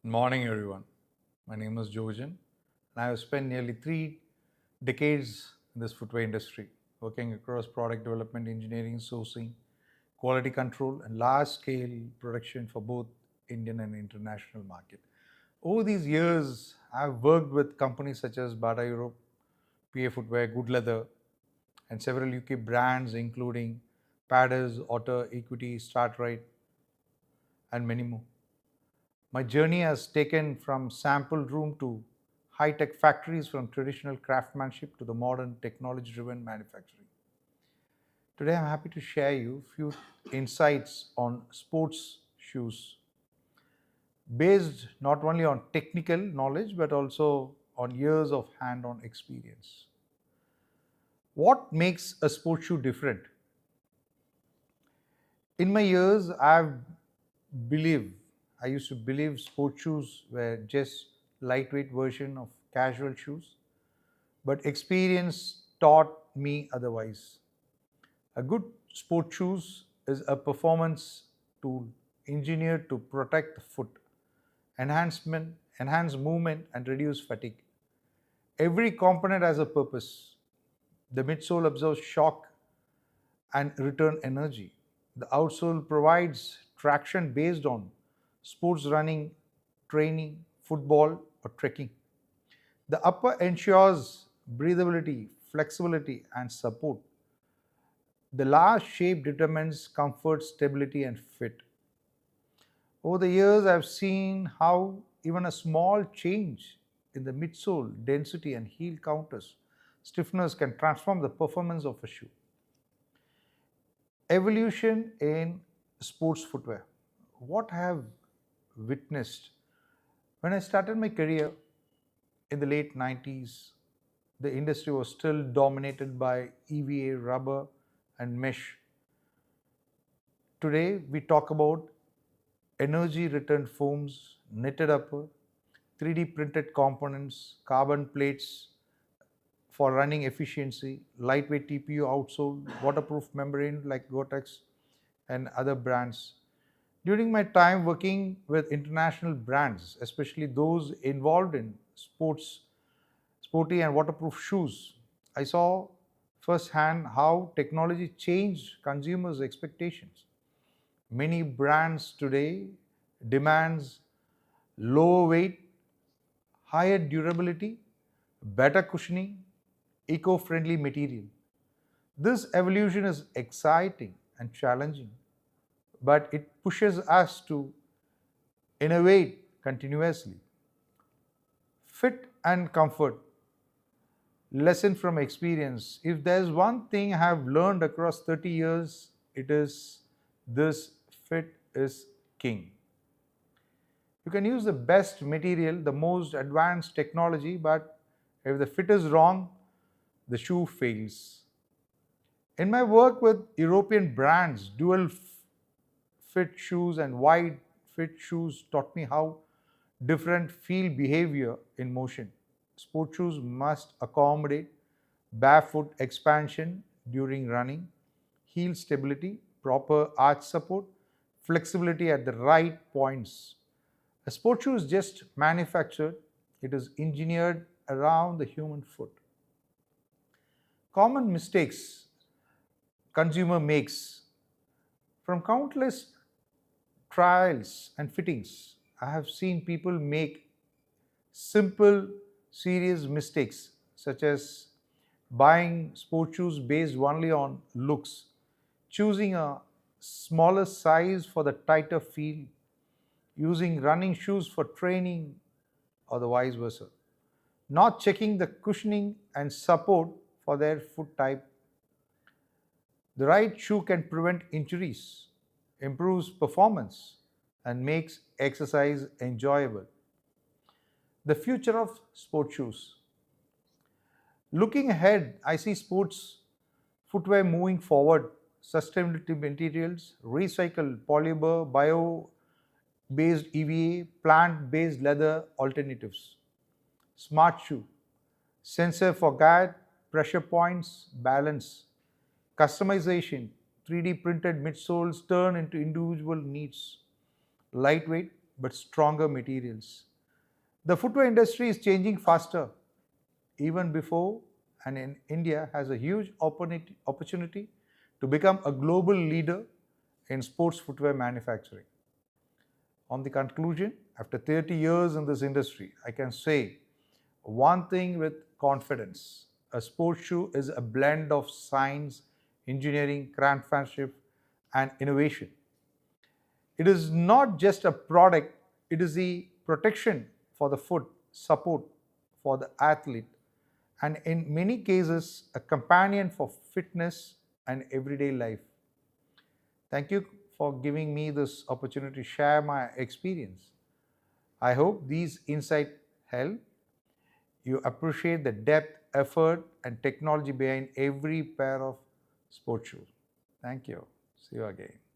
Good morning, everyone. My name is Jojan, and I have spent nearly 3 decades in this footwear industry, working across product development, engineering, sourcing, quality control, and large-scale production for both Indian and international market. Over these years, I've worked with companies such as Bata Europe, PA Footwear, Good Leather, and several UK brands, including Padders, Otter, Equity, Startrite, and many more. My journey has taken from sample room to high-tech factories, from traditional craftsmanship to the modern technology-driven manufacturing. Today I'm happy to share you a few insights on sports shoes based not only on technical knowledge but also on years of hand-on experience. What makes a sports shoe different? In my years, believed, I used to believe sports shoes were just lightweight version of casual shoes, but experience taught me otherwise. A good sports shoes is a performance tool engineered to protect the foot, enhance movement, and reduce fatigue. Every component has a purpose. The midsole absorbs shock and return energy. The outsole provides traction based on sports running, training, football, or trekking. The upper ensures breathability, flexibility, and support. The last shape determines comfort, stability, and fit. Over the years, I've seen how even a small change in the midsole density and heel counters, stiffness can transform the performance of a shoe. Evolution in sports footwear. What I have witnessed when I started my career in the late 90s, the industry was still dominated by EVA, rubber, and mesh. Today, we talk about energy return foams, knitted upper, 3D printed components, carbon plates for running efficiency, lightweight TPU outsole, waterproof membrane like Gore-Tex, and other brands. During my time working with international brands, especially those involved in sporty and waterproof shoes, I saw firsthand how technology changed consumers' expectations. Many brands today demands lower weight, higher durability, better cushioning, eco-friendly material. This evolution is exciting and challenging, but it pushes us to innovate continuously. Fit and comfort. Lesson from experience. If there's one thing I have learned across 30 years, it is this: fit is king. You can use the best material, the most advanced technology, but if the fit is wrong, the shoe fails. In my work with European brands, dual fit shoes and wide fit shoes taught me how different feel behavior in motion. Sport shoes must accommodate barefoot expansion during running, heel stability, proper arch support, flexibility at the right points. A sport shoe is just manufactured, it is engineered around the human foot. Common mistakes consumer makes. From countless trials and fittings, I have seen people make simple, serious mistakes such as buying sport shoes based only on looks, choosing a smaller size for the tighter feel, using running shoes for training, or the vice versa, not checking the cushioning and support for their foot type. The right shoe can prevent injuries, improves performance, and makes exercise enjoyable. The future of sports shoes. Looking ahead, I see sports footwear moving forward. Sustainability materials, recycled polymer, bio-based EVA, plant-based leather alternatives. Smart shoe, sensor for guide, pressure points, balance. Customization, 3D printed midsoles turn into individual needs. Lightweight, but stronger materials. The footwear industry is changing faster even before, and in India has a huge opportunity to become a global leader in sports footwear manufacturing. On the conclusion, after 30 years in this industry, I can say one thing with confidence. A sports shoe is a blend of science, engineering, craftsmanship, and innovation. It is not just a product, it is the protection for the foot, support for the athlete, and in many cases, a companion for fitness and everyday life. Thank you for giving me this opportunity to share my experience. I hope these insights help you appreciate the depth, effort, and technology behind every pair of sports shoes. Thank you. See you again.